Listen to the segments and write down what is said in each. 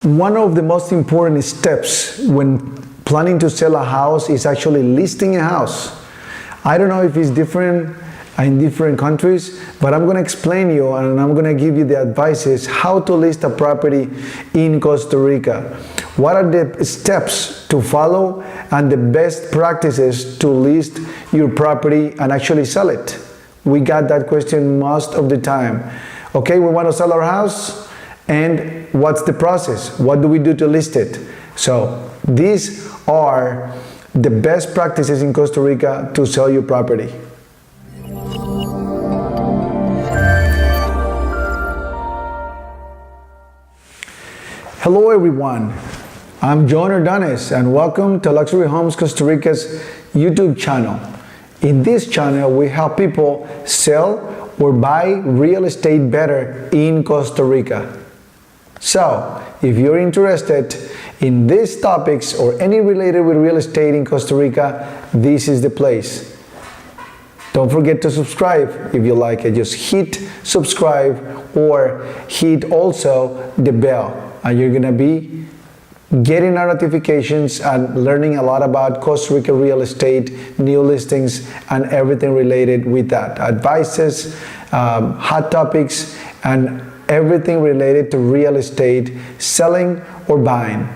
One of the most important steps when planning to sell a house is actually listing a house. I don't know if it's different in different countries, but I'm going to explain you and I'm going to give you the advices how to list a property in Costa Rica. What are the steps to follow and the best practices to list your property and actually sell it? We got that question most of the time. Okay, we want to sell our house, and what's the process? What do we do to list it? So these are the best practices in Costa Rica to sell your property. Hello everyone, I'm John Ordonez and welcome to Luxury Homes Costa Rica's YouTube channel. In this channel, we help people sell or buy real estate better in Costa Rica. So, if you're interested in these topics or any related with real estate in Costa Rica, this is the place. Don't forget to subscribe if you like it. Just hit subscribe or hit also the bell, and you're gonna be getting our notifications and learning a lot about Costa Rica real estate, new listings, and everything related with that. Advices, hot topics, and everything related to real estate, selling or buying.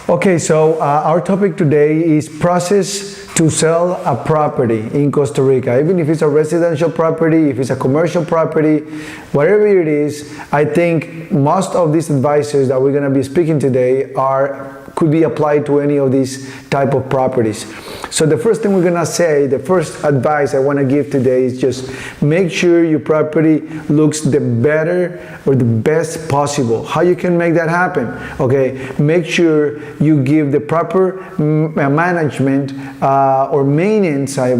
Okay, so our topic today is process to sell a property in Costa Rica. Even if it's a residential property, if it's a commercial property, whatever it is, I think most of these advices that we're going to be speaking today could be applied to any of these type of properties. So the first thing we're going to say, the first advice I want to give today is just make sure your property looks the better or the best possible. How you can make that happen? Okay, make sure you give the proper management or maintenance, the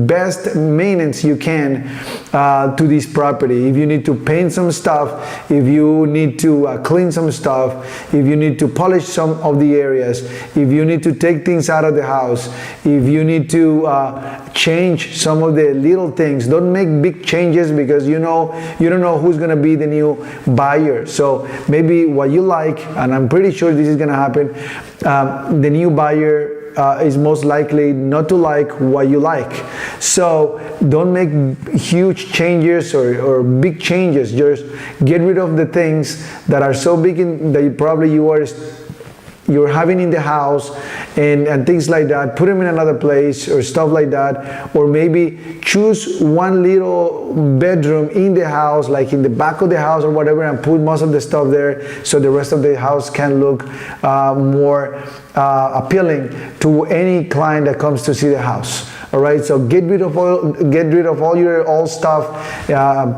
best maintenance you can to this property. If you need to paint some stuff, if you need to clean some stuff, if you need to polish some of the areas, if you need to take things out of the house, if you need to change some of the little things, don't make big changes because you don't know who's going to be the new buyer. So maybe what you like, and I'm pretty sure this is going to happen, the new buyer is most likely not to like what you like. So don't make huge changes or big changes. Just get rid of the things that are so big that you're having in the house and things like that. Put them in another place or stuff like that. Or maybe choose one little bedroom in the house, like in the back of the house or whatever, and put most of the stuff there so the rest of the house can look more appealing to any client that comes to see the house. All right, so get rid of all your old stuff,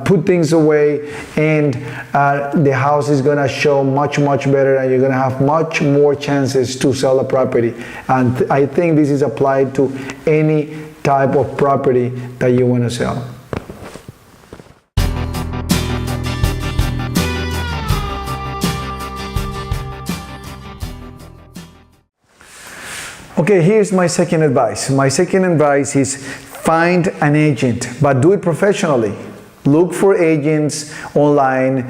put things away, and the house is gonna show much better, and you're gonna have much more chances to sell a property. And I think this is applied to any type of property that you want to sell. Okay, here's my second advice. My second advice is find an agent, but do it professionally. Look for agents online,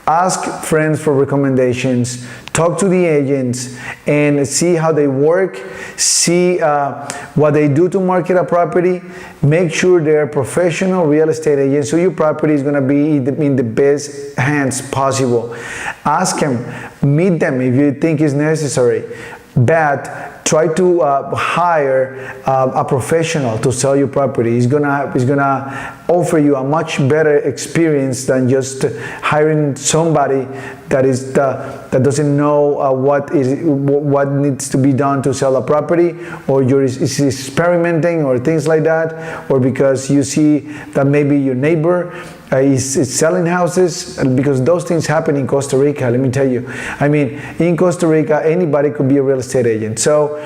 ask friends for recommendations, talk to the agents and see how they work, see what they do to market a property. Make sure they're professional real estate agents so your property is going to be in the best hands possible. Ask them, meet them if you think it's necessary, but try to hire a professional to sell your property. He's gonna offer you a much better experience than just hiring somebody that doesn't know what needs to be done to sell a property, or is experimenting or things like that, or because you see that maybe your neighbor is selling houses, because those things happen in Costa Rica. Let me tell you, I mean, in Costa Rica anybody could be a real estate agent. So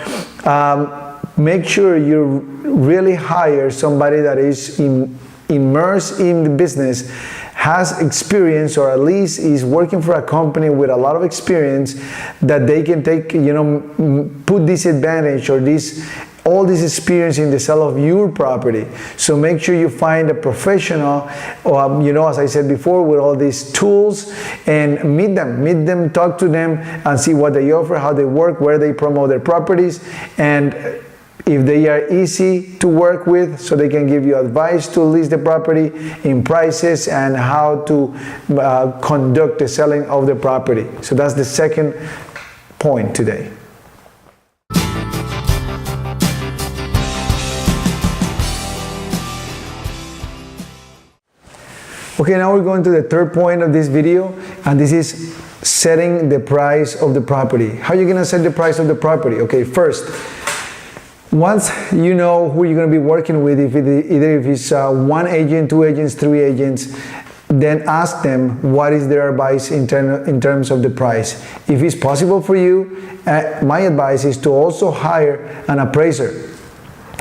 make sure you really hire somebody that is immersed in the business, has experience, or at least is working for a company with a lot of experience, that they can take, put this advantage or all this experience in the sale of your property. So make sure you find a professional, as I said before, with all these tools, and meet them, talk to them, and see what they offer, how they work, where they promote their properties, and if they are easy to work with, so they can give you advice to list the property, in prices, and how to conduct the selling of the property. So that's the second point today. Okay, now we're going to the third point of this video, and this is setting the price of the property. How are you gonna set the price of the property? Okay, first, once you know who you're gonna be working with, either if it's one agent, two agents, three agents, then ask them what is their advice in terms of the price. If it's possible for you, my advice is to also hire an appraiser.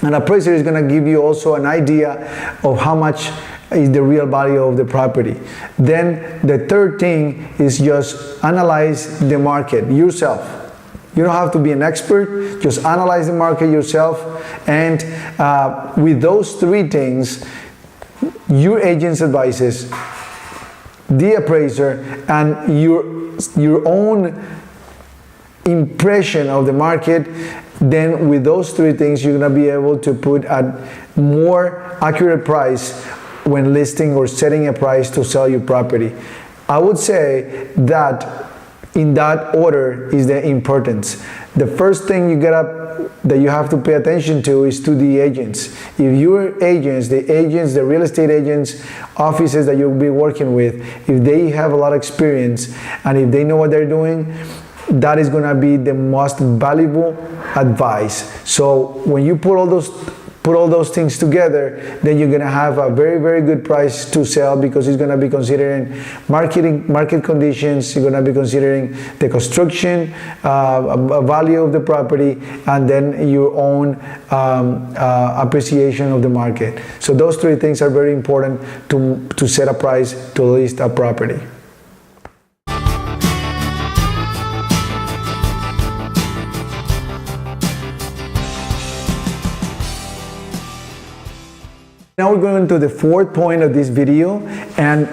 An appraiser is gonna give you also an idea of how much is the real value of the property. Then the third thing is just analyze the market yourself. You don't have to be an expert, just analyze the market yourself, and with those three things, your agent's advices, the appraiser, and your own impression of the market, then with those three things, you're gonna be able to put a more accurate price when listing or setting a price to sell your property. I would say that in that order is the importance. The first thing that you have to pay attention to is to the agents. If your agents, the real estate agents, offices that you'll be working with, if they have a lot of experience and if they know what they're doing, that is gonna be the most valuable advice. So when you put all those things together, then you're gonna have a very, very good price to sell, because it's gonna be considering market conditions, you're gonna be considering the construction value of the property, and then your own appreciation of the market. So those three things are very important to set a price to list a property. Now we're going to the fourth point of this video, and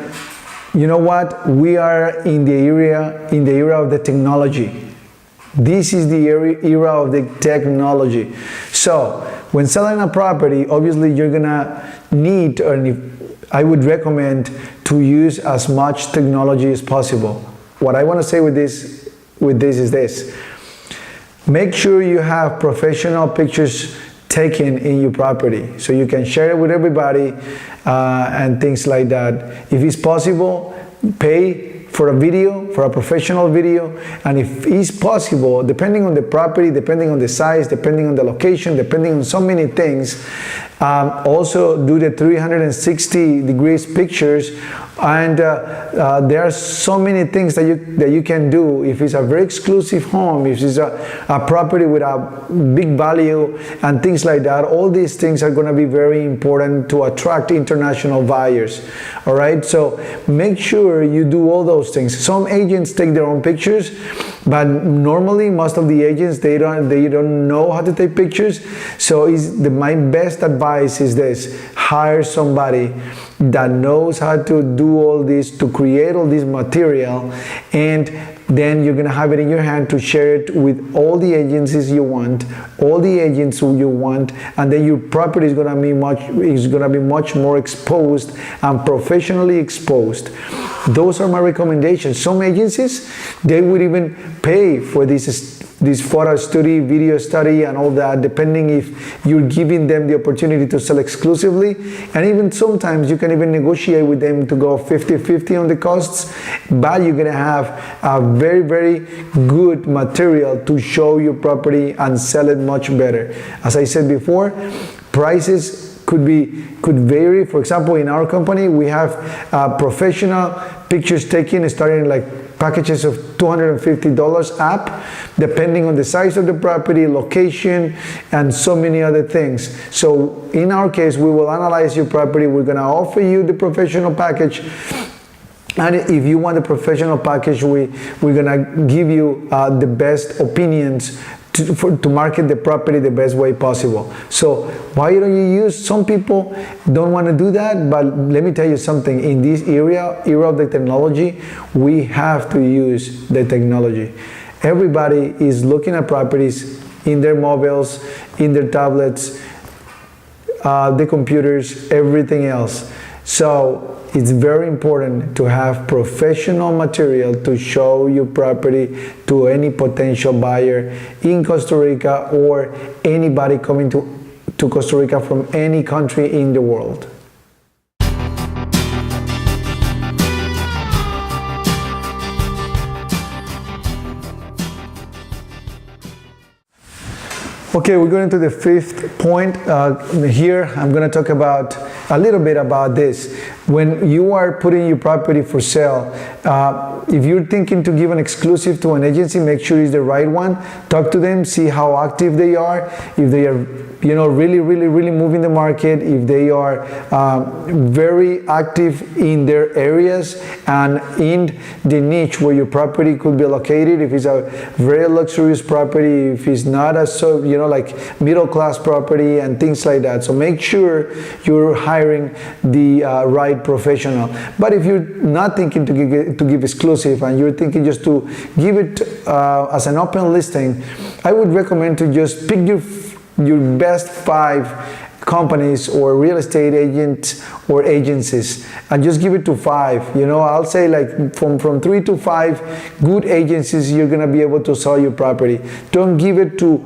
you know what? We are in the era of the technology. This is the era of the technology. So when selling a property, obviously you're gonna need, or I would recommend to use as much technology as possible. What I want to say with this is this: make sure you have professional pictures taken in your property, so you can share it with everybody and things like that. If it's possible, pay for a professional video, and if it's possible, depending on the property, depending on the size, depending on the location, depending on so many things, also do the 360 degrees pictures. And there are so many things that you can do. If it's a very exclusive home, if it's a property with a big value and things like that, all these things are going to be very important to attract international buyers. All right, so make sure you do all those things. Some agents take their own pictures, but normally most of the agents, they don't know how to take pictures. So my best advice is this: hire somebody that knows how to do all this, to create all this material, and then you're gonna have it in your hand to share it with all the agencies you want, all the agents who you want, and then your property is gonna be much more exposed and professionally exposed. Those are my recommendations. Some agencies, they would even pay for this photo study, video study, and all that, depending if you're giving them the opportunity to sell exclusively. And even sometimes you can even negotiate with them to go 50-50 on the costs, but you're gonna have a very, very good material to show your property and sell it much better. As I said before, prices could vary. For example, in our company, we have professional pictures taken starting like packages of $250 up, depending on the size of the property, location, and so many other things. So in our case, we will analyze your property. We're gonna offer you the professional package, And if you want a professional package, we're gonna give you the best opinions to market the property the best way possible. So why don't you use, some people don't want to do that, but let me tell you something, in this era of the technology, we have to use the technology. Everybody is looking at properties in their mobiles, in their tablets, the computers, everything else. So it's very important to have professional material to show your property to any potential buyer in Costa Rica or anybody coming to Costa Rica from any country in the world. Okay, we're going to the fifth point. Here, I'm going to talk about a little bit about this. When you are putting your property for sale, if you're thinking to give an exclusive to an agency, make sure it's the right one. Talk to them, see how active they are. If they are, really moving the market, if they are very active in their areas and in the niche where your property could be located, if it's a very luxurious property, if it's not a like middle class property and things like that. So make sure you're hiring the right professional. But if you're not thinking to give exclusive and you're thinking just to give it as an open listing, I would recommend to just pick your best 5 companies or real estate agents or agencies and just give it to 5. I'll say like from 3 to 5 good agencies, you're gonna be able to sell your property. Don't give it to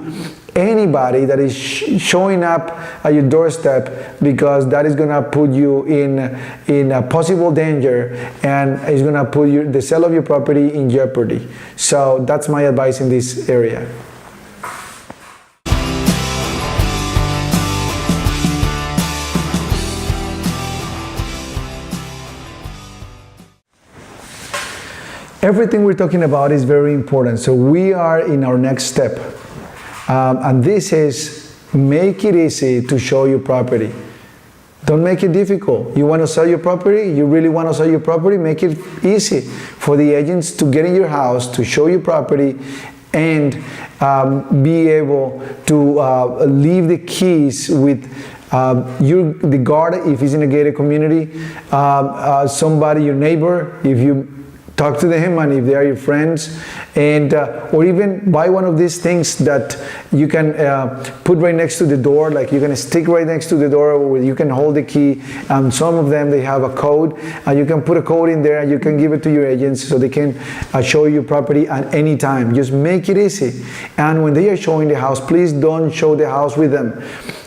anybody that is showing up at your doorstep, because that is gonna put you in a possible danger and is gonna put the sale of your property in jeopardy. So that's my advice in this area. Everything we're talking about is very important. So we are in our next step. And this is, make it easy to show your property. Don't make it difficult. You want to sell your property? You really want to sell your property? Make it easy for the agents to get in your house, to show your property, and be able to leave the keys with the guard if he's in a gated community, somebody, your neighbor, if you talk to them and if they are your friends, and or even buy one of these things that you can put right next to the door, like you can stick right next to the door where you can hold the key. Some of them, they have a code, and you can put a code in there and you can give it to your agents so they can show you property at any time. Just make it easy. And when they are showing the house, please don't show the house with them.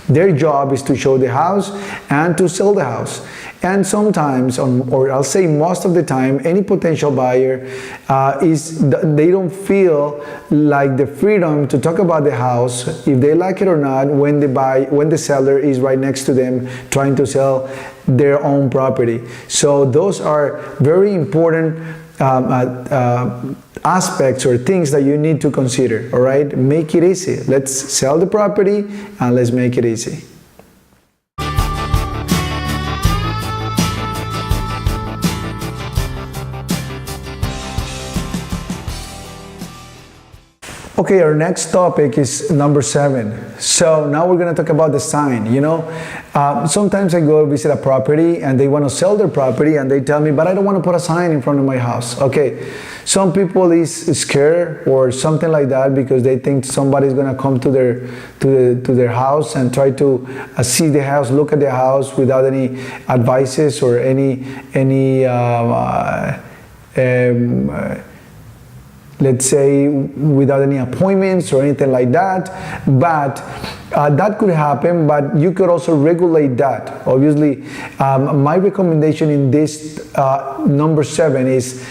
Their job is to show the house and to sell the house. And sometimes, or I'll say most of the time, any potential buyer they don't feel like the freedom to talk about the house, if they like it or not, when the seller is right next to them trying to sell their own property. So those are very important aspects or things that you need to consider. All right, make it easy. Let's sell the property and let's make it easy. Okay, our next topic is number 7. So now we're going to talk about the sign. Sometimes I go visit a property and they want to sell their property and they tell me, but I don't want to put a sign in front of my house. Okay, some people is scared or something like that because they think somebody's going to come to their house and try to see the house, look at the house without any advices or any let's say without any appointments or anything like that. But that could happen, but you could also regulate that. Obviously, my recommendation in this number 7 is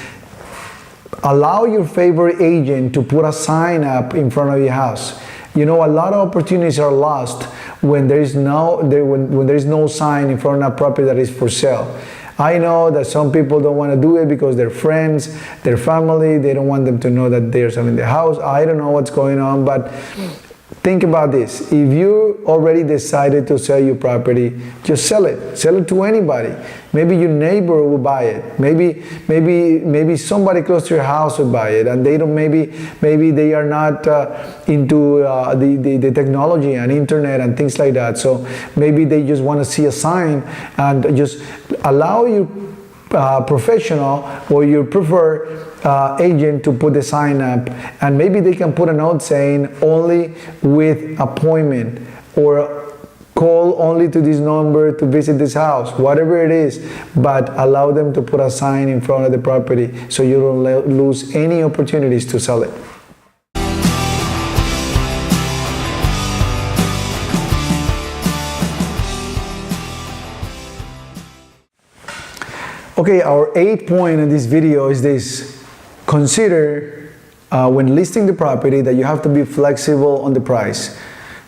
allow your favorite agent to put a sign up in front of your house. A lot of opportunities are lost when there is no sign in front of a property that is for sale. I know that some people don't want to do it because their friends, their family, they don't want them to know that they're selling the house. I don't know what's going on, but Think about this. If you already decided to sell your property, just sell it. Sell it to anybody. Maybe your neighbor will buy it. Maybe somebody close to your house will buy it, and they don't. Maybe they are not into the technology and internet and things like that. So maybe they just want to see a sign, and just allow your professional or your preferred agent to put the sign up, and maybe they can put a note saying only with appointment, or call only to this number to visit this house, whatever it is, but allow them to put a sign in front of the property so you don't lose any opportunities to sell it. Okay, our 8th point in this video is this. Consider when listing the property that you have to be flexible on the price.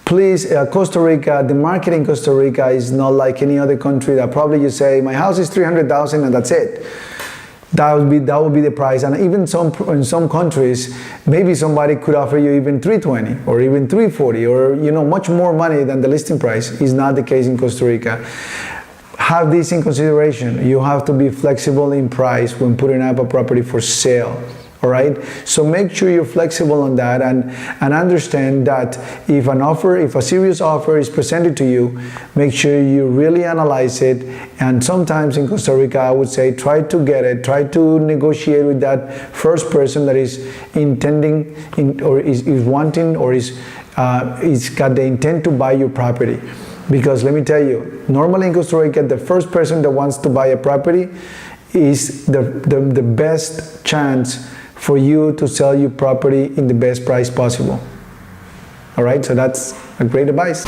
Please, Costa Rica, the market in Costa Rica is not like any other country that probably you say, my house is 300,000 and that's it. That would be the price. And even in some countries, maybe somebody could offer you even 320 or even 340, or much more money than the listing price. Is not the case in Costa Rica. Have this in consideration. You have to be flexible in price when putting up a property for sale. All right, so make sure you're flexible on that, and understand that if a serious offer is presented to you, make sure you really analyze it. And sometimes in Costa Rica, I would say try to negotiate with that first person that is intending or is wanting or is got the intent to buy your property. Because let me tell you, normally in Costa Rica, the first person that wants to buy a property is the best chance for you to sell your property in the best price possible. All right, so that's a great advice.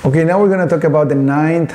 Okay, now we're going to talk about the ninth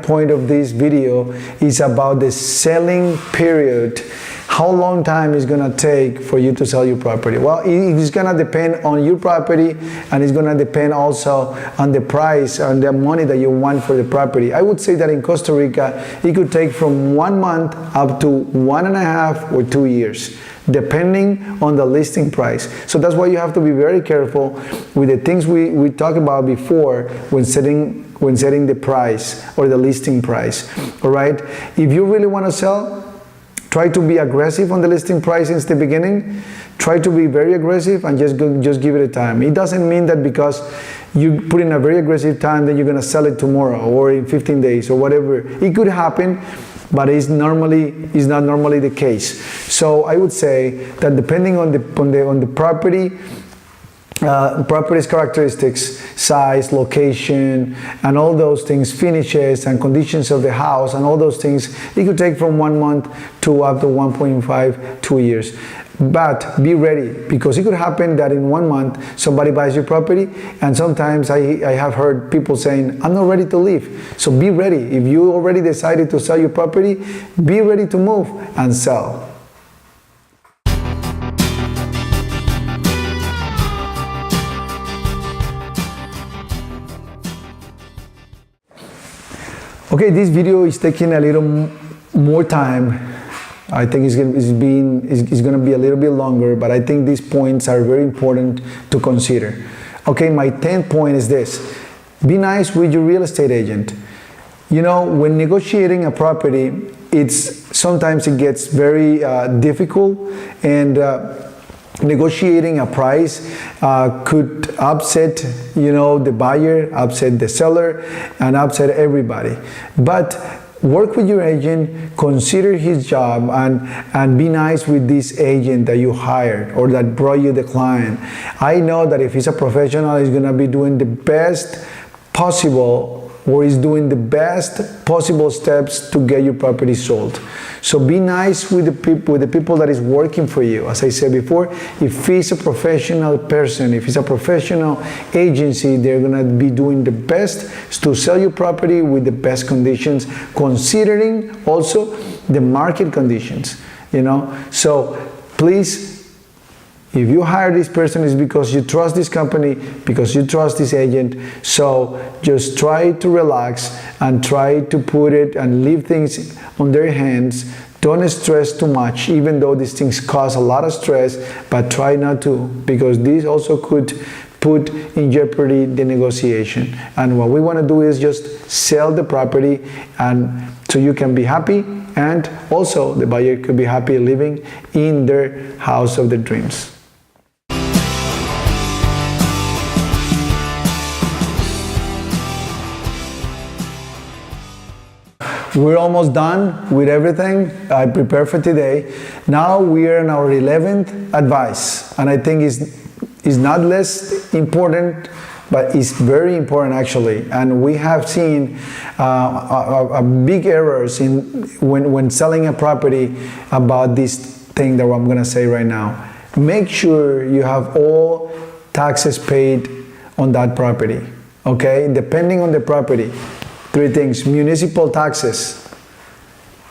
point of this video is about the selling period. How long time is going to take for you to sell your property? Well, it's going to depend on your property, and it's going to depend also on the price and the money that you want for the property. I would say that in Costa Rica, it could take from 1 month up to 1.5 or 2 years, depending on the listing price. So that's why you have to be very careful with the things we talked about before when setting the price or the listing price. All right, if you really want to sell, try to be aggressive on the listing price since the beginning. Try to be very aggressive and just give it a time. It doesn't mean that because you put in a very aggressive time that you're going to sell it tomorrow or in 15 days or whatever. It could happen, but it's not normally the case. So I would say that depending on the property's characteristics, size, location, and all those things, finishes and conditions of the house and all those things, it could take from 1 month to up to 1.5, 2 years. But be ready, because it could happen that in 1 month somebody buys your property, and sometimes I have heard people saying, I'm not ready to leave. So be ready. If you already decided to sell your property, be ready to move and sell. Okay, this video is taking a little more time. I think it's going to be a little bit longer, but I think these points are very important to consider. Okay, my 10th point is this. Be nice with your real estate agent. When negotiating a property, sometimes it gets very difficult, and negotiating a price could upset the buyer, upset the seller, and upset everybody. But work with your agent, consider his job, and be nice with this agent that you hired or that brought you the client. I know that if he's a professional, he's going to be doing the best possible, or is doing the best possible steps to get your property sold. So be nice with the people that is working for you. As I said before, if he's a professional person, if it's a professional agency, they're gonna be doing the best to sell your property with the best conditions, considering also the market conditions. So please If you hire this person, it's because you trust this company, because you trust this agent. So just try to relax and try to put it and leave things on their hands. Don't stress too much, even though these things cause a lot of stress, but try not to, because this also could put in jeopardy the negotiation. And what we want to do is just sell the property, and so you can be happy, and also the buyer could be happy living in their house of their dreams. We're almost done with everything I prepared for today. Now we are in our 11th advice, and I think it's not less important, but it's very important actually. And we have seen big errors when selling a property about this thing that I'm going to say right now. Make sure you have all taxes paid on that property, okay? Depending on the property. 3 things: municipal taxes,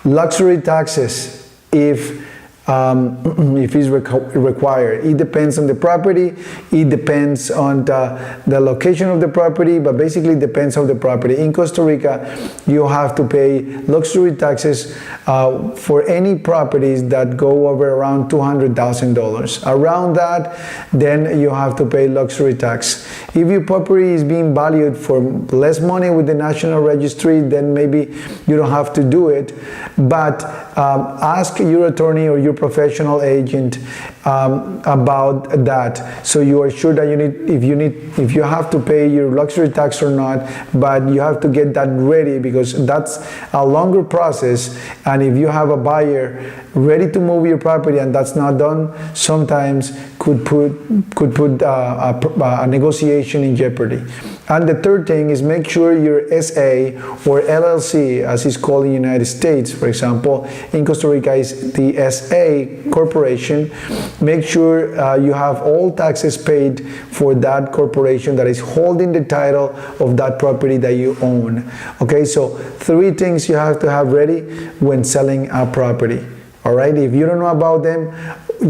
luxury taxes, if it's required. It depends on the property, it depends on the location of the property, but basically it depends on the property. In Costa Rica, you have to pay luxury taxes for any properties that go over around $200,000. Around that, then you have to pay luxury tax. If your property is being valued for less money with the National Registry, then maybe you don't have to do it, but ask your attorney or your professional agent about that, so you are sure that if you have to pay your luxury tax or not, but you have to get that ready, because that's a longer process. And if you have a buyer ready to move your property and that's not done, sometimes could put a negotiation in jeopardy. And the third thing is, make sure your SA or LLC, as it's called in the United States, for example, in Costa Rica is the SA corporation. Make sure you have all taxes paid for that corporation that is holding the title of that property that you own. Okay, so 3 things you have to have ready when selling a property. All right, if you don't know about them,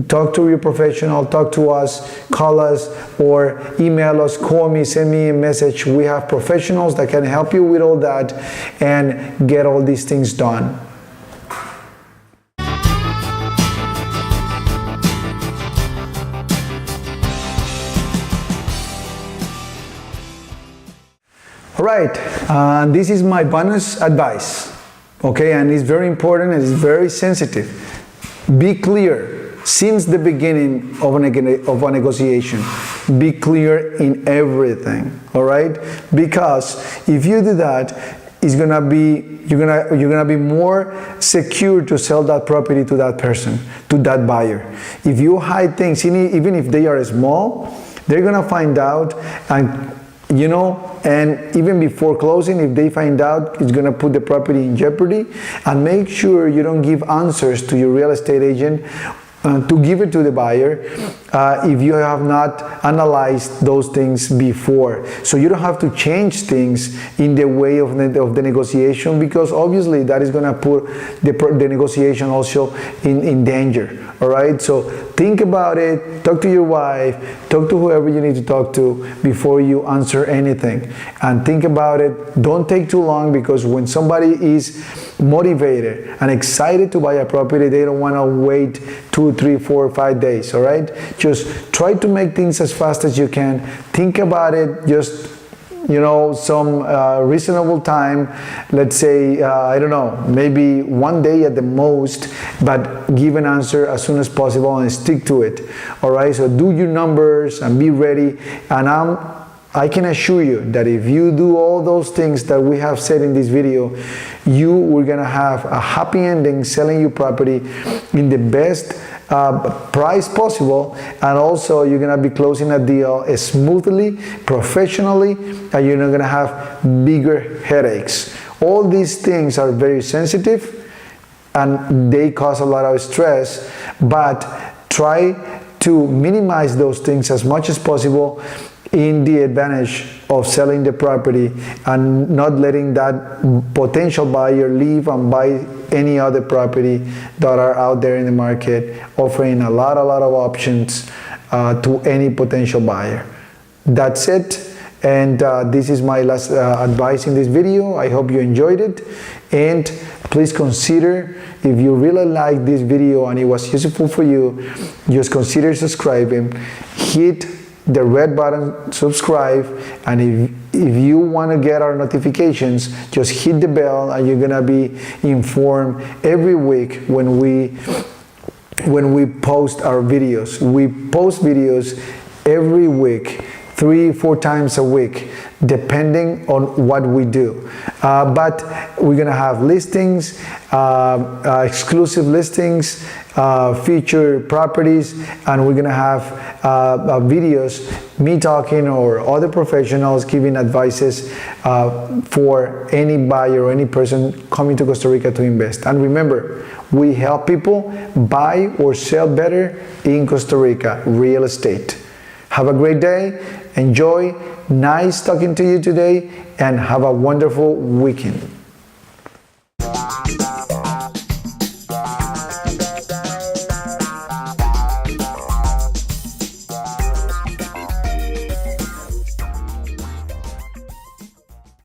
talk to your professional, talk to us, call us, or email us, call me, send me a message. We have professionals that can help you with all that and get all these things done. All right, this is my bonus advice. Okay, and it's very important and it's very sensitive. Be clear since the beginning of a negotiation. Be clear in everything, all right? Because if you do that, it's gonna be you're gonna be more secure to sell that property to that person, to that buyer. If you hide things, even if they are small, they're gonna find out, and and even before closing, if they find out, it's going to put the property in jeopardy. And make sure you don't give answers to your real estate agent to give it to the buyer if you have not analyzed those things before. So you don't have to change things in the way of the negotiation, because obviously that is going to put the negotiation also in danger. All right, so think about it, talk to your wife, talk to whoever you need to talk to before you answer anything. And think about it, don't take too long, because when somebody is motivated and excited to buy a property, they don't want to wait 2, 3, 4, 5 days, all right? Just try to make things as fast as you can. Think about it, just some reasonable time, let's say, I don't know, maybe 1 day at the most, but give an answer as soon as possible and stick to it. All right, so do your numbers and be ready. And I can assure you that if you do all those things that we have said in this video, you are gonna have a happy ending selling your property in the best price possible, and also you're gonna be closing a deal smoothly, professionally, and you're not gonna have bigger headaches. All these things are very sensitive and they cause a lot of stress, but try to minimize those things as much as possible in the advantage of selling the property and not letting that potential buyer leave and buy any other property that are out there in the market offering a lot of options to any potential buyer. That's it. And this is my last advice in this video. I hope you enjoyed it, and please consider, if you really like this video and it was useful for you, just consider subscribing. Hit the red button, subscribe, and if you want to get our notifications, just hit the bell and you're gonna be informed every week when we post our videos. We post videos every week, 3-4 times a week, depending on what we do. But we're gonna have listings, exclusive listings, featured properties, and we're gonna have videos, me talking or other professionals giving advices for any buyer or any person coming to Costa Rica to invest. And remember, we help people buy or sell better in Costa Rica, real estate. Have a great day, enjoy, nice talking to you today, and have a wonderful weekend.